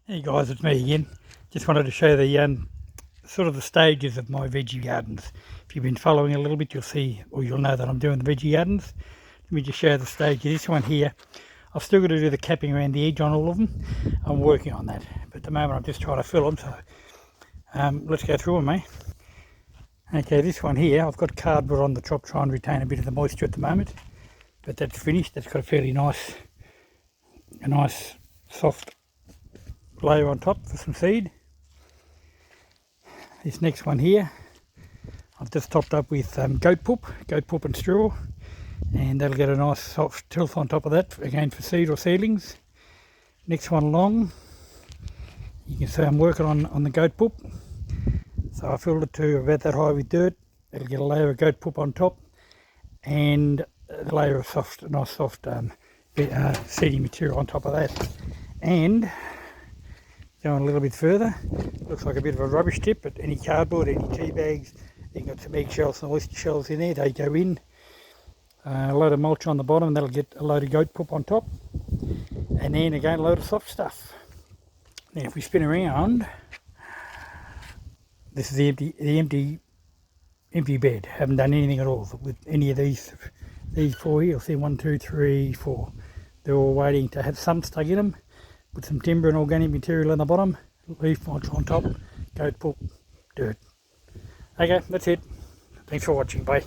Hey guys, it's me again. Just wanted to show the sort of the stages of my veggie gardens. If you've been following a little bit, you'll see, or you'll know that I'm doing the veggie gardens. Let me just show the stages. This one here, I've still got to do the capping around the edge on all of them. I'm working on that, but at the moment I'm just trying to fill them. So let's go through them, mate. Okay, this one here, I've got cardboard on the top trying to retain a bit of the moisture at the moment, but that's finished. That's got a fairly nice, soft layer on top for some seed. This next one here, I've just topped up with goat poop and straw, and that'll get a nice soft tilth on top of that, again for seed or seedlings. Next one along, you can see I'm working on the goat poop. So I filled it to about that high with dirt. It'll get a layer of goat poop on top, and a layer of nice soft seeding material on top of that. And going a little bit further, looks like a bit of a rubbish tip, but any cardboard, any tea bags, you've got some eggshells and oyster shells in there, they go in. A load of mulch on the bottom, that'll get a load of goat poop on top. And then again, a load of soft stuff. Now if we spin around, this is the empty bed. Haven't done anything at all with any of these four here. You'll see 1, 2, 3, 4. They're all waiting to have some stuck in them. Put some timber and organic material on the bottom, leaf mulch on top, goat poop, dirt. Okay, that's it. Thanks for watching. Bye.